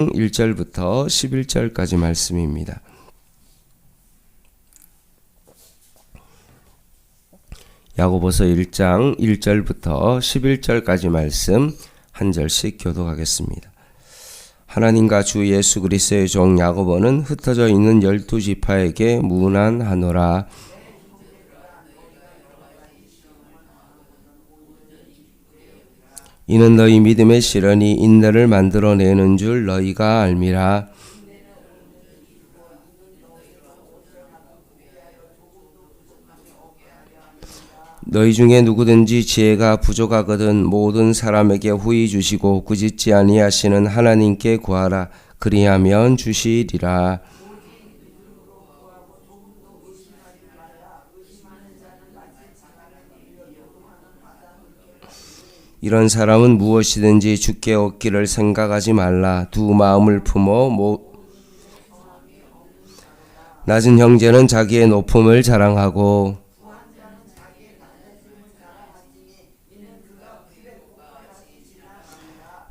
1절부터 11절까지 말씀입니다. 야고보서 1장 1절부터 11절까지 말씀 한 절씩 교독하겠습니다. 하나님과 주 예수 그리스도의 종 야고보는 흩어져 있는 12지파에게 문안하노라. 이는 너희 믿음의 실현이 인내를 만들어내는 줄 너희가 알미라. 너희 중에 누구든지 지혜가 부족하거든 모든 사람에게 후히 주시고 꾸짖지 아니하시는 하나님께 구하라. 그리하면 주시리라. 이런 사람은 무엇이든지 주께 얻기를 생각하지 말라. 두 마음을 품어 낮은 형제는 자기의 높음을 자랑하고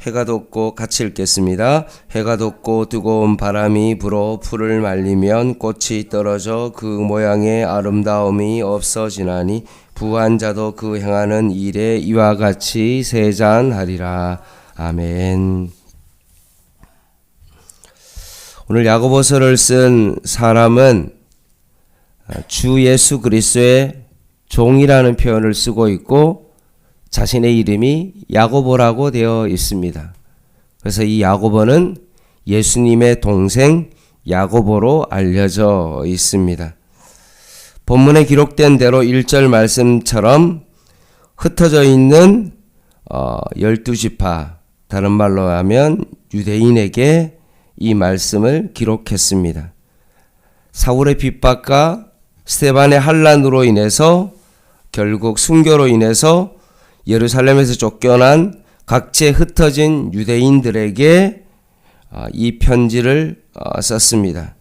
해가 돋고 같이 읽겠습니다. 해가 돋고 뜨거운 바람이 불어 풀을 말리면 꽃이 떨어져 그 모양의 아름다움이 없어지나니 부한 자도 그 행하는 일에 이와 같이 세잔하리라. 아멘. 오늘 야고보서를 쓴 사람은 주 예수 그리스도의 종이라는 표현을 쓰고 있고 자신의 이름이 야고보라고 되어 있습니다. 그래서 이 야고보는 예수님의 동생 야고보로 알려져 있습니다. 본문에 기록된 대로 1절 말씀처럼 흩어져 있는 12지파, 다른 말로 하면 유대인에게 이 말씀을 기록했습니다. 사울의 핍박과 스데반의 환난으로 인해서 결국 순교로 인해서 예루살렘에서 쫓겨난 각지에 흩어진 유대인들에게 이 편지를 썼습니다.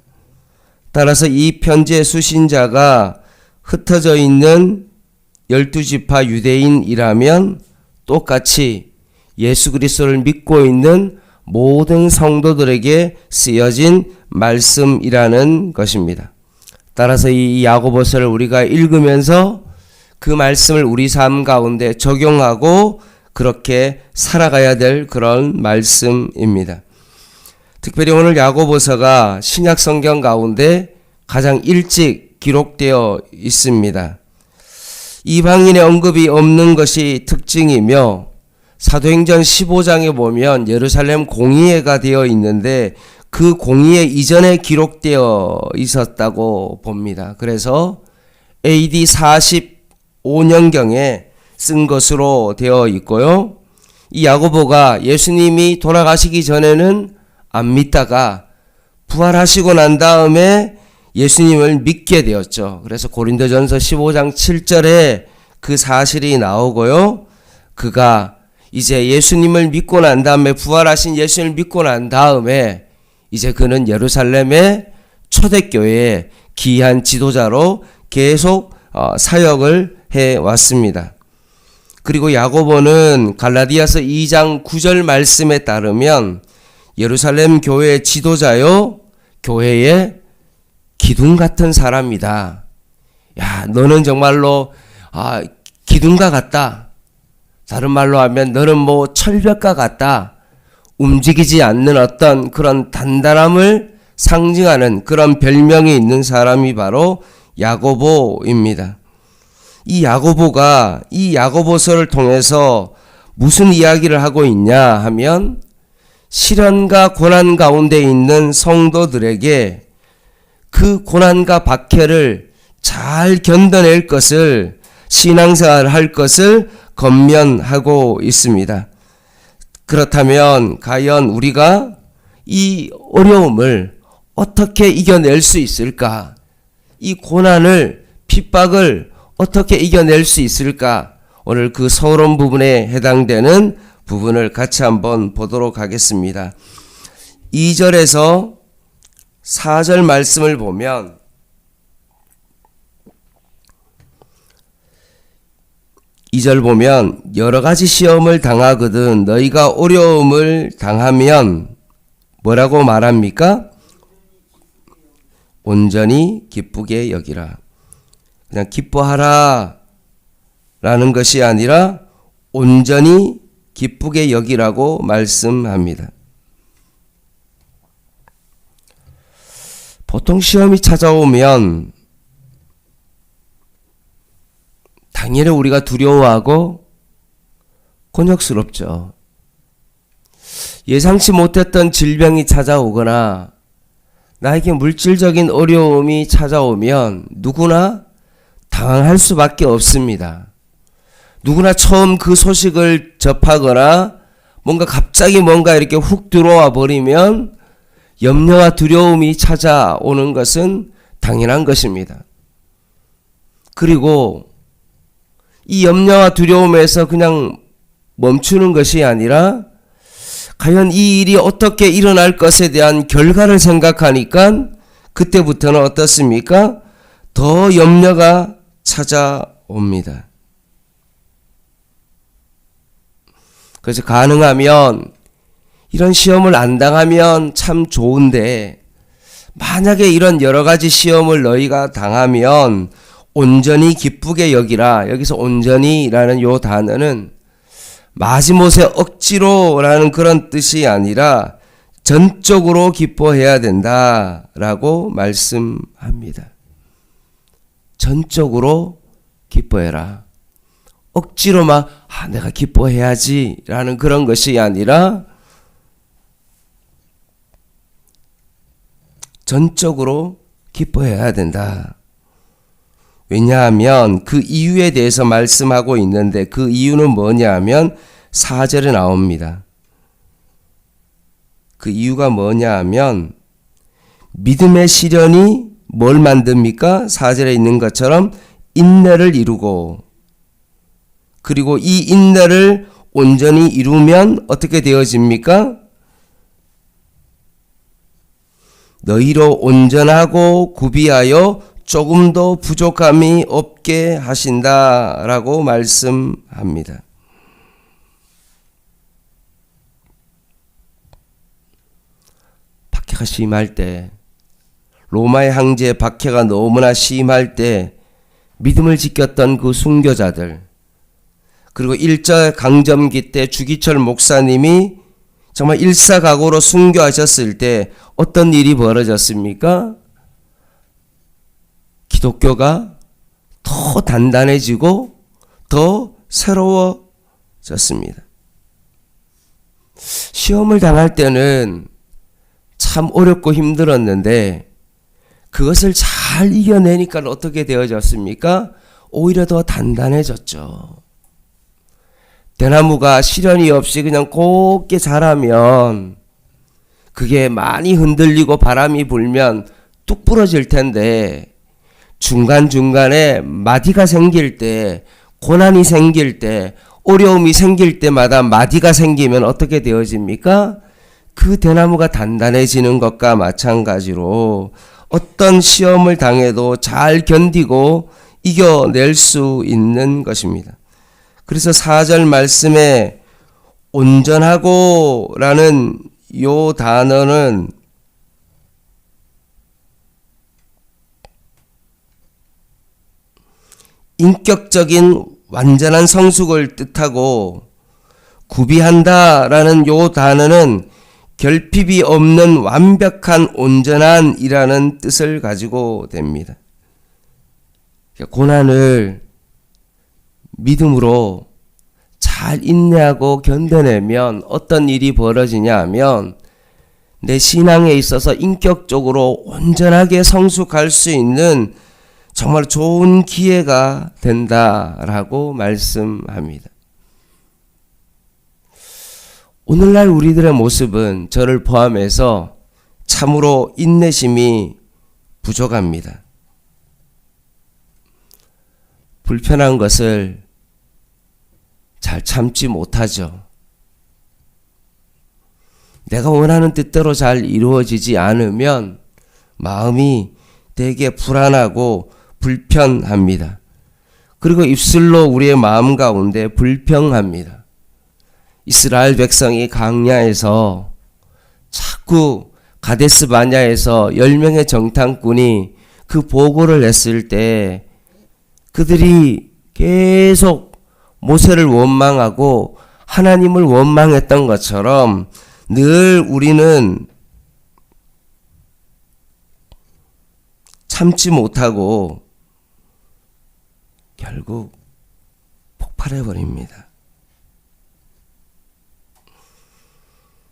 따라서 이 편지의 수신자가 흩어져 있는 12지파 유대인이라면 똑같이 예수 그리스도를 믿고 있는 모든 성도들에게 쓰여진 말씀이라는 것입니다. 따라서 이 야고보서를 우리가 읽으면서 그 말씀을 우리 삶 가운데 적용하고 그렇게 살아가야 될 그런 말씀입니다. 특별히 오늘 야고보서가 신약 성경 가운데 가장 일찍 기록되어 있습니다. 이방인의 언급이 없는 것이 특징이며 사도행전 15장에 보면 예루살렘 공의회가 되어 있는데 그 공의회 이전에 기록되어 있었다고 봅니다. 그래서 AD 45년경에 쓴 것으로 되어 있고요. 이 야고보가 예수님이 돌아가시기 전에는 안 믿다가 부활하시고 난 다음에 예수님을 믿게 되었죠. 그래서 고린도전서 15장 7절에 그 사실이 나오고요. 그가 이제 예수님을 믿고 난 다음에 부활하신 예수님을 믿고 난 다음에 이제 그는 예루살렘의 초대교회의 귀한 지도자로 계속 사역을 해왔습니다. 그리고 야고보는 갈라디아서 2장 9절 말씀에 따르면 예루살렘 교회의 지도자요 교회의 기둥 같은 사람이다. 야, 너는 정말로 기둥과 같다. 다른 말로 하면 너는 뭐 철벽과 같다. 움직이지 않는 어떤 그런 단단함을 상징하는 그런 별명이 있는 사람이 바로 야고보입니다. 이 야고보가 이 야고보서를 통해서 무슨 이야기를 하고 있냐 하면 시련과 고난 가운데 있는 성도들에게 그 고난과 박해를 잘 견뎌낼 것을 신앙생활을 할 것을 권면하고 있습니다. 그렇다면 과연 우리가 이 어려움을 어떻게 이겨낼 수 있을까? 이 고난을 핍박을 어떻게 이겨낼 수 있을까? 오늘 그 서론 부분에 해당되는 부분을 같이 한번 보도록 하겠습니다. 2절에서 4절 말씀을 보면 2절 보면 여러 가지 시험을 당하거든 너희가 어려움을 당하면 뭐라고 말합니까? 온전히 기쁘게 여기라. 그냥 기뻐하라 라는 것이 아니라 온전히 기쁘게 여기라고 말씀합니다. 보통 시험이 찾아오면 당연히 우리가 두려워하고 곤욕스럽죠. 예상치 못했던 질병이 찾아오거나 나에게 물질적인 어려움이 찾아오면 누구나 당황할 수밖에 없습니다. 누구나 처음 그 소식을 접하거나 갑자기 뭔가 이렇게 훅 들어와 버리면 염려와 두려움이 찾아오는 것은 당연한 것입니다. 그리고 이 염려와 두려움에서 그냥 멈추는 것이 아니라 과연 이 일이 어떻게 일어날 것에 대한 결과를 생각하니까 그때부터는 어떻습니까? 더 염려가 찾아옵니다. 그래서 가능하면 이런 시험을 안 당하면 참 좋은데 만약에 이런 여러 가지 시험을 너희가 당하면 온전히 기쁘게 여기라. 여기서 온전히라는 요 단어는 마지못에 억지로라는 그런 뜻이 아니라 전적으로 기뻐해야 된다라고 말씀합니다. 전적으로 기뻐해라. 억지로 내가 기뻐해야지라는 그런 것이 아니라 전적으로 기뻐해야 된다. 왜냐하면 그 이유에 대해서 말씀하고 있는데 그 이유는 뭐냐하면 4절에 나옵니다. 그 이유가 뭐냐하면 믿음의 시련이 뭘 만듭니까? 4절에 있는 것처럼 인내를 이루고 그리고 이 인내를 온전히 이루면 어떻게 되어집니까? 너희로 온전하고 구비하여 조금도 부족함이 없게 하신다라고 말씀합니다. 박해가 심할 때, 로마의 황제 박해가 너무나 심할 때 믿음을 지켰던 그 순교자들, 그리고 일제강점기 때 주기철 목사님이 정말 일사각오로 순교하셨을 때 어떤 일이 벌어졌습니까? 기독교가 더 단단해지고 더 새로워졌습니다. 시험을 당할 때는 참 어렵고 힘들었는데 그것을 잘 이겨내니까 어떻게 되어졌습니까? 오히려 더 단단해졌죠. 대나무가 시련이 없이 그냥 곱게 자라면 그게 많이 흔들리고 바람이 불면 뚝 부러질 텐데 중간중간에 마디가 생길 때, 고난이 생길 때, 어려움이 생길 때마다 마디가 생기면 어떻게 되어집니까? 그 대나무가 단단해지는 것과 마찬가지로 어떤 시험을 당해도 잘 견디고 이겨낼 수 있는 것입니다. 그래서 4절 말씀에 온전하고 라는 요 단어는 인격적인 완전한 성숙을 뜻하고 구비한다라는 요 단어는 결핍이 없는 완벽한 온전한이라는 뜻을 가지고 됩니다. 고난을 믿음으로 잘 인내하고 견뎌내면 어떤 일이 벌어지냐 하면 내 신앙에 있어서 인격적으로 온전하게 성숙할 수 있는 정말 좋은 기회가 된다라고 말씀합니다. 오늘날 우리들의 모습은 저를 포함해서 참으로 인내심이 부족합니다. 불편한 것을 잘 참지 못하죠. 내가 원하는 뜻대로 잘 이루어지지 않으면 마음이 되게 불안하고 불편합니다. 그리고 입술로 우리의 마음 가운데 불평합니다. 이스라엘 백성이 광야에서 자꾸 가데스 바냐에서 10명의 정탐꾼이 그 보고를 했을 때 그들이 계속 모세를 원망하고 하나님을 원망했던 것처럼 늘 우리는 참지 못하고 결국 폭발해버립니다.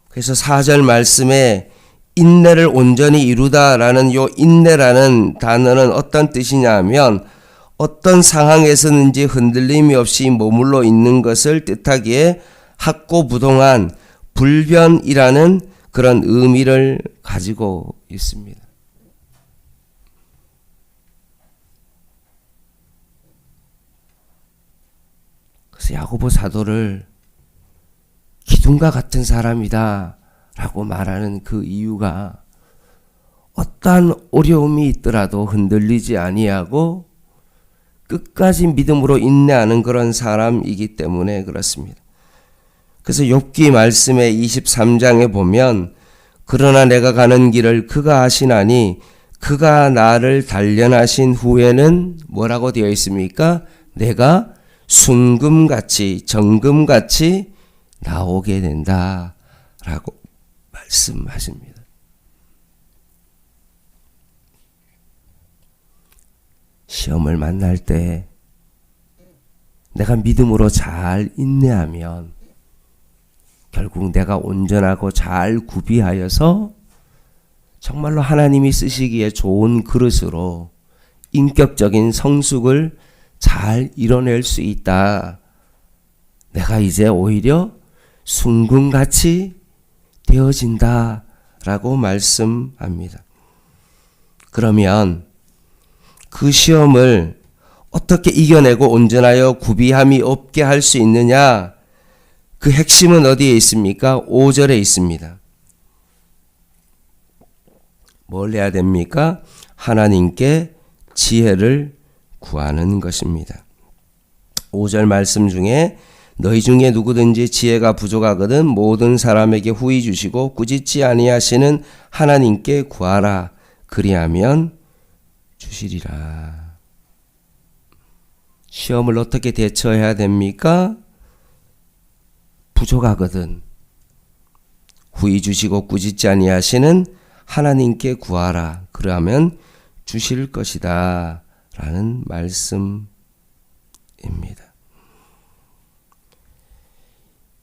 그래서 4절 말씀에 인내를 온전히 이루다라는 요 인내라는 단어는 어떤 뜻이냐 하면 어떤 상황에서는지 흔들림이 없이 머물러 있는 것을 뜻하기에 학고부동한 불변이라는 그런 의미를 가지고 있습니다. 그래서 야고보 사도를 기둥과 같은 사람이다 라고 말하는 그 이유가 어떠한 어려움이 있더라도 흔들리지 아니하고 끝까지 믿음으로 인내하는 그런 사람이기 때문에 그렇습니다. 그래서 욥기 말씀의 23장에 보면 그러나 내가 가는 길을 그가 아시나니 그가 나를 단련하신 후에는 뭐라고 되어 있습니까? 내가 순금같이 정금같이 나오게 된다 라고 말씀하십니다. 시험을 만날 때 내가 믿음으로 잘 인내하면 결국 내가 온전하고 잘 구비하여서 정말로 하나님이 쓰시기에 좋은 그릇으로 인격적인 성숙을 잘 이뤄낼 수 있다. 내가 이제 오히려 순금같이 되어진다 라고 말씀합니다. 그러면 그 시험을 어떻게 이겨내고 온전하여 구비함이 없게 할 수 있느냐? 그 핵심은 어디에 있습니까? 5절에 있습니다. 뭘 해야 됩니까? 하나님께 지혜를 구하는 것입니다. 5절 말씀 중에 너희 중에 누구든지 지혜가 부족하거든 모든 사람에게 후히 주시고 꾸짖지 아니하시는 하나님께 구하라. 그리하면 주시리라. 시험을 어떻게 대처해야 됩니까? 부족하거든 후히 주시고 꾸짖지 아니하시는 하나님께 구하라. 그러면 주실 것이다 라는 말씀입니다.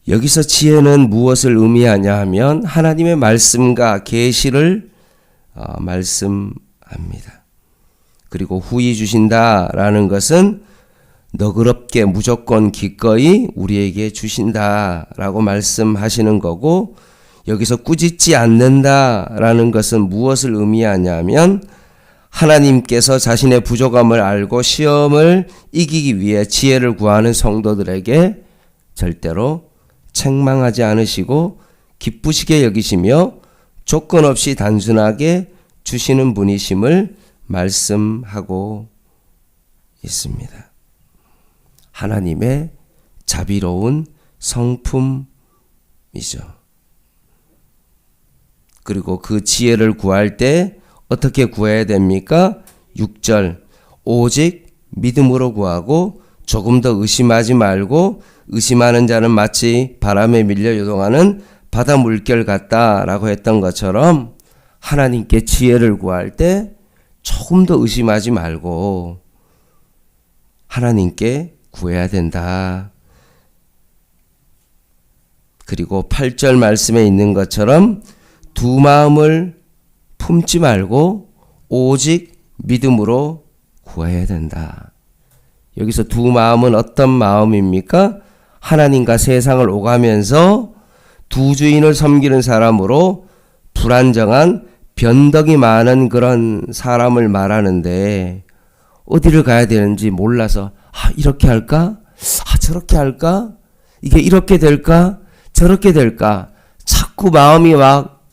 여기서 지혜는 무엇을 의미하냐 하면 하나님의 말씀과 계시를 말씀합니다. 그리고 후히 주신다라는 것은 너그럽게 무조건 기꺼이 우리에게 주신다라고 말씀하시는 거고, 여기서 꾸짖지 않는다라는 것은 무엇을 의미하냐면 하나님께서 자신의 부족함을 알고 시험을 이기기 위해 지혜를 구하는 성도들에게 절대로 책망하지 않으시고 기쁘시게 여기시며 조건 없이 단순하게 주시는 분이심을 말씀하고 있습니다. 하나님의 자비로운 성품이죠. 그리고 그 지혜를 구할 때 어떻게 구해야 됩니까? 6절 오직 믿음으로 구하고 조금 더 의심하지 말고 의심하는 자는 마치 바람에 밀려 요동하는 바다 물결 같다라고 했던 것처럼 하나님께 지혜를 구할 때 조금 더 의심하지 말고 하나님께 구해야 된다. 그리고 8절 말씀에 있는 것처럼 두 마음을 품지 말고 오직 믿음으로 구해야 된다. 여기서 두 마음은 어떤 마음입니까? 하나님과 세상을 오가면서 두 주인을 섬기는 사람으로 불안정한 변덕이 많은 그런 사람을 말하는데, 어디를 가야 되는지 몰라서 이렇게 할까? 저렇게 할까? 이게 이렇게 될까? 저렇게 될까? 자꾸 마음이 막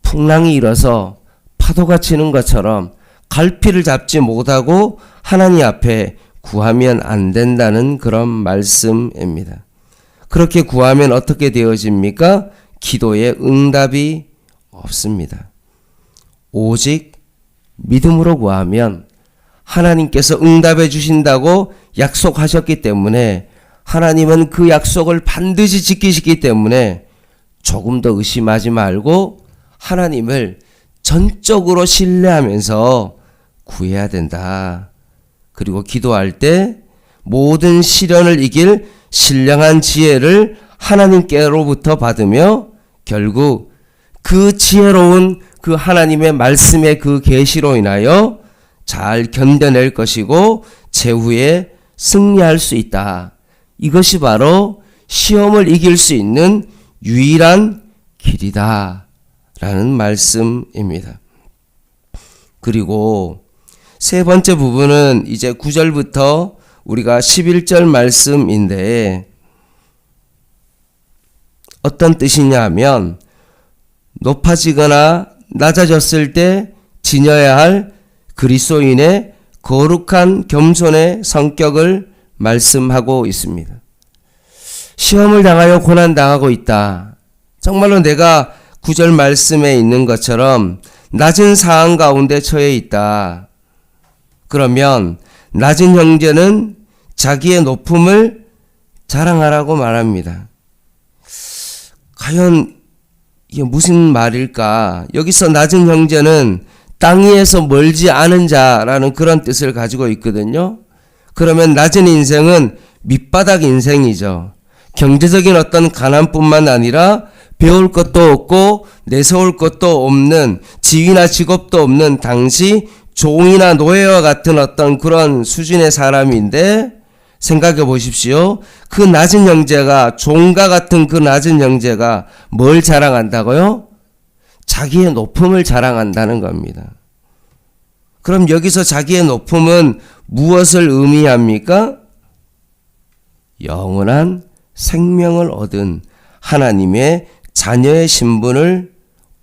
풍랑이 일어서 파도가 치는 것처럼 갈피를 잡지 못하고 하나님 앞에 구하면 안 된다는 그런 말씀입니다. 그렇게 구하면 어떻게 되어집니까? 기도에 응답이 없습니다. 오직 믿음으로 구하면 하나님께서 응답해 주신다고 약속하셨기 때문에 하나님은 그 약속을 반드시 지키시기 때문에 조금 더 의심하지 말고 하나님을 전적으로 신뢰하면서 구해야 된다. 그리고 기도할 때 모든 시련을 이길 신령한 지혜를 하나님께로부터 받으며 결국 그 지혜로운 그 하나님의 말씀의 그 계시로 인하여 잘 견뎌낼 것이고 최후에 승리할 수 있다. 이것이 바로 시험을 이길 수 있는 유일한 길이다 라는 말씀입니다. 그리고 세 번째 부분은 이제 9절부터 우리가 11절 말씀인데 어떤 뜻이냐 하면 높아지거나 낮아졌을 때 지녀야 할 그리스도인의 거룩한 겸손의 성격을 말씀하고 있습니다. 시험을 당하여 고난당하고 있다. 정말로 내가 9절 말씀에 있는 것처럼 낮은 상황 가운데 처해 있다. 그러면 낮은 형제는 자기의 높음을 자랑하라고 말합니다. 과연 이게 무슨 말일까? 여기서 낮은 형제는 땅 위에서 멀지 않은 자라는 그런 뜻을 가지고 있거든요. 그러면 낮은 인생은 밑바닥 인생이죠. 경제적인 어떤 가난뿐만 아니라 배울 것도 없고 내세울 것도 없는 지위나 직업도 없는 당시 종이나 노예와 같은 어떤 그런 수준의 사람인데 생각해 보십시오. 그 낮은 형제가 종과 같은 그 낮은 형제가 뭘 자랑한다고요? 자기의 높음을 자랑한다는 겁니다. 그럼 여기서 자기의 높음은 무엇을 의미합니까? 영원한 생명을 얻은 하나님의 자녀의 신분을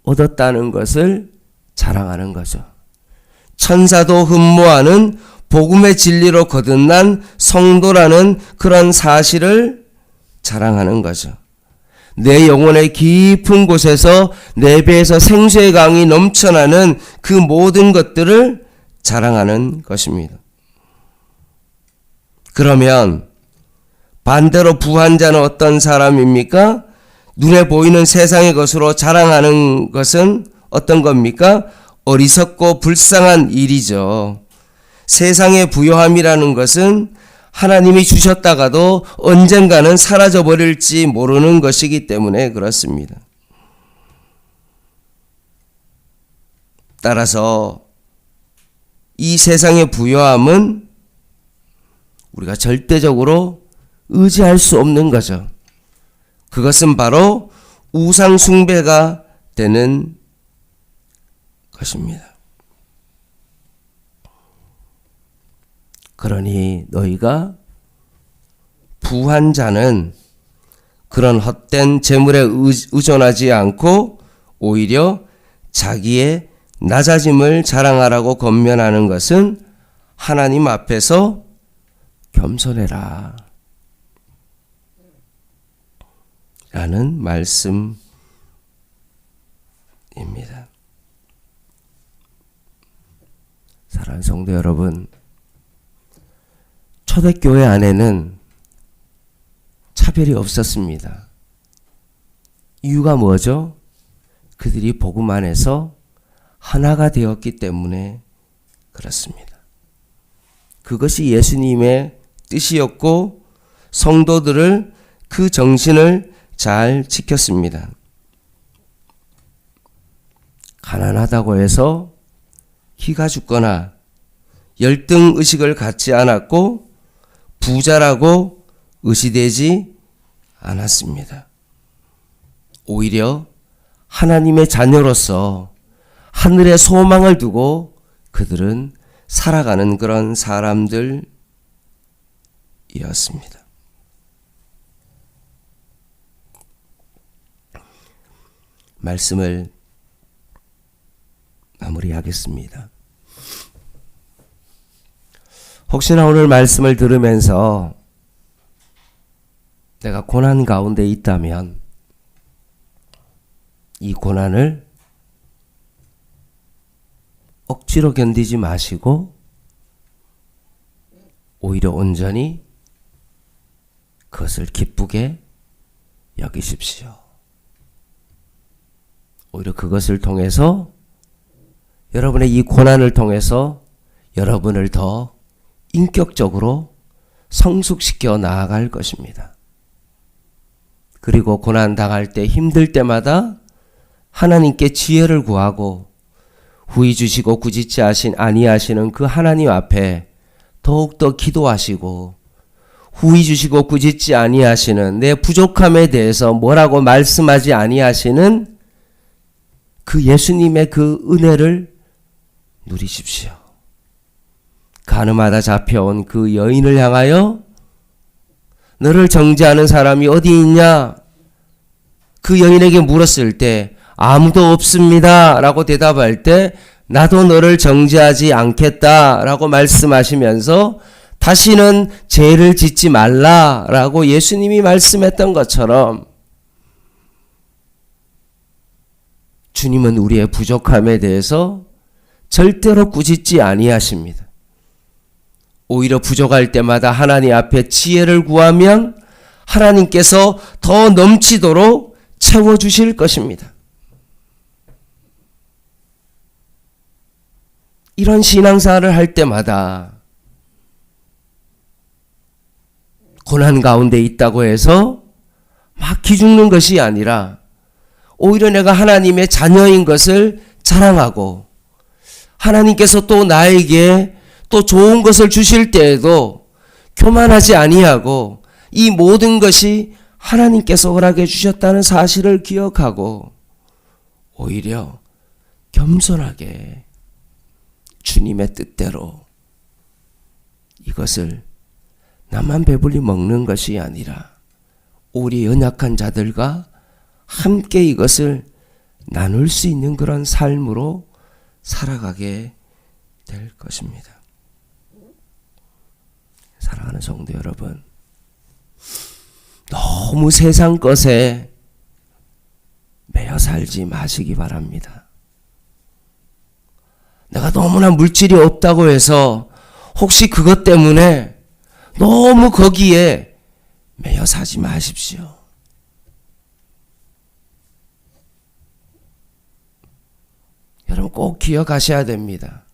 얻었다는 것을 자랑하는 거죠. 천사도 흠모하는 복음의 진리로 거듭난 성도라는 그런 사실을 자랑하는 거죠. 내 영혼의 깊은 곳에서 내 배에서 생수의 강이 넘쳐나는 그 모든 것들을 자랑하는 것입니다. 그러면 반대로 부한 자는 어떤 사람입니까? 눈에 보이는 세상의 것으로 자랑하는 것은 어떤 겁니까? 어리석고 불쌍한 일이죠. 세상의 부요함이라는 것은 하나님이 주셨다가도 언젠가는 사라져버릴지 모르는 것이기 때문에 그렇습니다. 따라서 이 세상의 부요함은 우리가 절대적으로 의지할 수 없는 거죠. 그것은 바로 우상 숭배가 되는 것입니다. 그러니 너희가 부한 자는 그런 헛된 재물에 의존하지 않고 오히려 자기의 낮아짐을 자랑하라고 권면하는 것은 하나님 앞에서 겸손해라 라는 말씀입니다. 사랑하는 성도 여러분, 초대교회 안에는 차별이 없었습니다. 이유가 뭐죠? 그들이 복음 안에서 하나가 되었기 때문에 그렇습니다. 그것이 예수님의 뜻이었고 성도들을 그 정신을 잘 지켰습니다. 가난하다고 해서 기가 죽거나 열등의식을 갖지 않았고 부자라고 의시되지 않았습니다. 오히려 하나님의 자녀로서 하늘의 소망을 두고 그들은 살아가는 그런 사람들이었습니다. 말씀을 마무리하겠습니다. 혹시나 오늘 말씀을 들으면서 내가 고난 가운데 있다면 이 고난을 억지로 견디지 마시고 오히려 온전히 그것을 기쁘게 여기십시오. 오히려 그것을 통해서 여러분의 이 고난을 통해서 여러분을 더 인격적으로 성숙시켜 나아갈 것입니다. 그리고 고난 당할 때 힘들 때마다 하나님께 지혜를 구하고 후히 주시고 꾸짖지 아니하시는 그 하나님 앞에 더욱더 기도하시고 후히 주시고 꾸짖지 아니하시는 내 부족함에 대해서 뭐라고 말씀하지 아니하시는 그 예수님의 그 은혜를 누리십시오. 가늠하다 잡혀온 그 여인을 향하여 너를 정죄하는 사람이 어디 있냐? 그 여인에게 물었을 때 아무도 없습니다 라고 대답할 때 나도 너를 정죄하지 않겠다 라고 말씀하시면서 다시는 죄를 짓지 말라 라고 예수님이 말씀했던 것처럼 주님은 우리의 부족함에 대해서 절대로 꾸짖지 아니하십니다. 오히려 부족할 때마다 하나님 앞에 지혜를 구하면 하나님께서 더 넘치도록 채워주실 것입니다. 이런 신앙생활을 할 때마다 고난 가운데 있다고 해서 막 기죽는 것이 아니라 오히려 내가 하나님의 자녀인 것을 자랑하고 하나님께서 또 나에게 또 좋은 것을 주실 때에도 교만하지 아니하고 이 모든 것이 하나님께서 허락해 주셨다는 사실을 기억하고 오히려 겸손하게 주님의 뜻대로 이것을 나만 배불리 먹는 것이 아니라 우리 연약한 자들과 함께 이것을 나눌 수 있는 그런 삶으로 살아가게 될 것입니다. 사랑하는 성도 여러분, 너무 세상 것에 매여 살지 마시기 바랍니다. 내가 너무나 물질이 없다고 해서 혹시 그것 때문에 너무 거기에 매여 사지 마십시오. 여러분 꼭 기억하셔야 됩니다.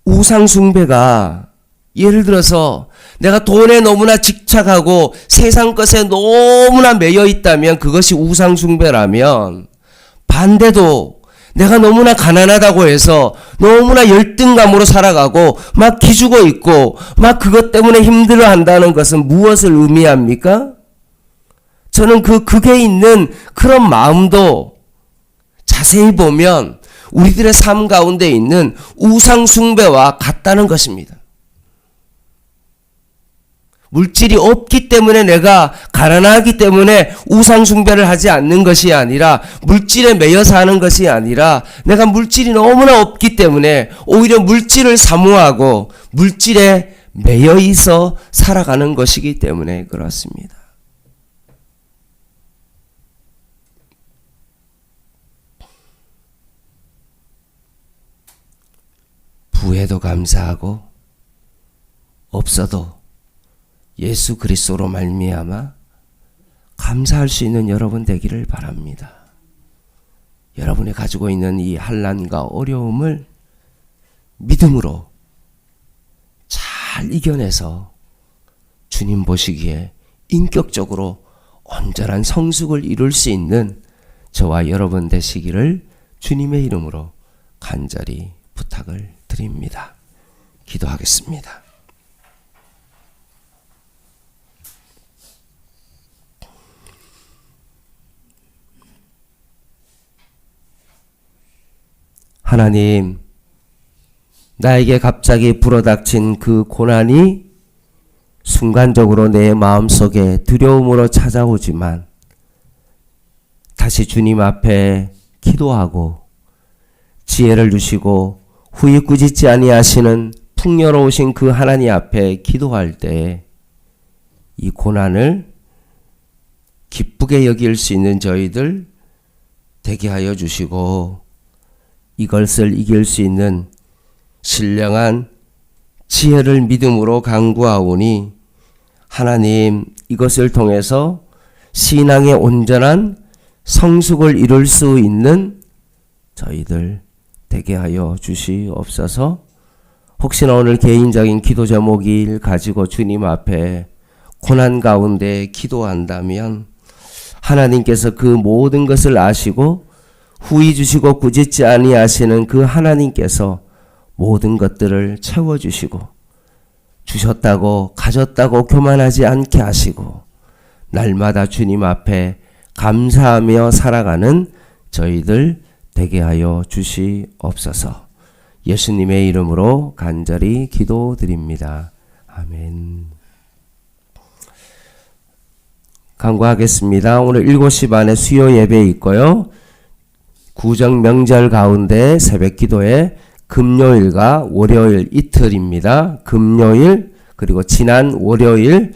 우상 숭배가 예를 들어서 내가 돈에 너무나 집착하고 세상 것에 너무나 매여 있다면 그것이 우상 숭배라면 반대도 내가 너무나 가난하다고 해서 너무나 열등감으로 살아가고 막 기죽어 있고 막 그것 때문에 힘들어 한다는 것은 무엇을 의미합니까? 저는 극에 있는 그런 마음도 자세히 보면 우리들의 삶 가운데 있는 우상 숭배와 같다는 것입니다. 물질이 없기 때문에 내가 가난하기 때문에 우상 숭배를 하지 않는 것이 아니라 물질에 매여 사는 것이 아니라 내가 물질이 너무나 없기 때문에 오히려 물질을 사모하고 물질에 매여 있어 살아가는 것이기 때문에 그렇습니다. 부에도 감사하고 없어도 예수 그리스도로 말미암아 감사할 수 있는 여러분 되기를 바랍니다. 여러분이 가지고 있는 이 환난과 어려움을 믿음으로 잘 이겨내서 주님 보시기에 인격적으로 온전한 성숙을 이룰 수 있는 저와 여러분 되시기를 주님의 이름으로 간절히 부탁을 드립니다. 기도하겠습니다. 하나님, 나에게 갑자기 불어닥친 그 고난이 순간적으로 내 마음속에 두려움으로 찾아오지만 다시 주님 앞에 기도하고 지혜를 주시고 후히 꾸짖지 아니하시는 풍요로우신 그 하나님 앞에 기도할 때 이 고난을 기쁘게 여길 수 있는 저희들 되게 하여 주시고 이것을 이길 수 있는 신령한 지혜를 믿음으로 간구하오니 하나님 이것을 통해서 신앙의 온전한 성숙을 이룰 수 있는 저희들 되게 하여 주시옵소서. 혹시나 오늘 개인적인 기도 제목을 가지고 주님 앞에 고난 가운데 기도한다면 하나님께서 그 모든 것을 아시고 후히 주시고 꾸짖지 아니하시는 그 하나님께서 모든 것들을 채워주시고 주셨다고 가졌다고 교만하지 않게 하시고 날마다 주님 앞에 감사하며 살아가는 저희들 되게 하여 주시옵소서. 예수님의 이름으로 간절히 기도드립니다. 아멘. 간구하겠습니다. 오늘 7시 반에 수요 예배 있고요. 구정 명절 가운데 새벽 기도에 금요일과 월요일 이틀입니다. 금요일 그리고 지난 월요일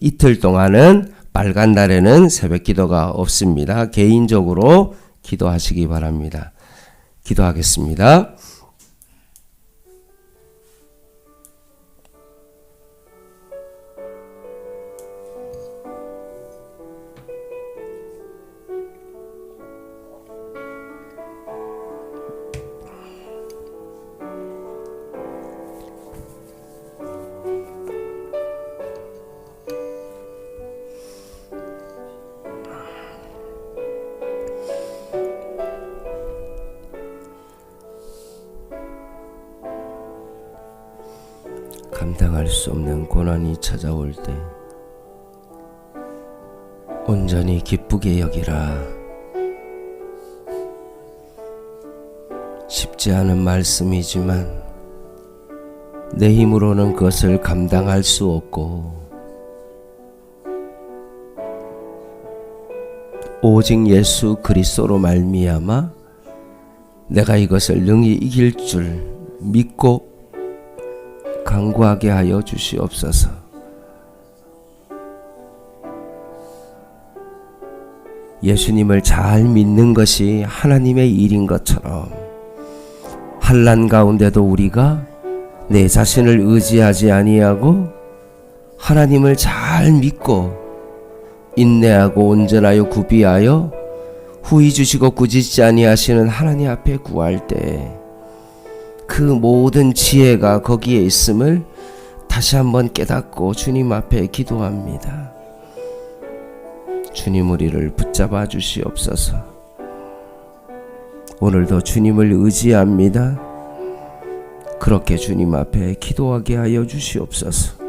이틀 동안은 빨간 날에는 새벽 기도가 없습니다. 개인적으로 기도하시기 바랍니다. 기도하겠습니다. 감당할 수 없는 고난이 찾아올 때 온전히 기쁘게 여기라. 쉽지 않은 말씀이지만 내 힘으로는 그것을 감당할 수 없고 오직 예수 그리스도로 말미암아 내가 이것을 능히 이길 줄 믿고 간구하게 하여 주시옵소서. 예수님을 잘 믿는 것이 하나님의 일인 것처럼 환난 가운데도 우리가 내 자신을 의지하지 아니하고 하나님을 잘 믿고 인내하고 온전하여 구비하여 후히 주시고 꾸짖지 아니하시는 하나님 앞에 구할 때 그 모든 지혜가 거기에 있음을 다시 한번 깨닫고 주님 앞에 기도합니다. 주님 우리를 붙잡아 주시옵소서. 오늘도 주님을 의지합니다. 그렇게 주님 앞에 기도하게 하여 주시옵소서.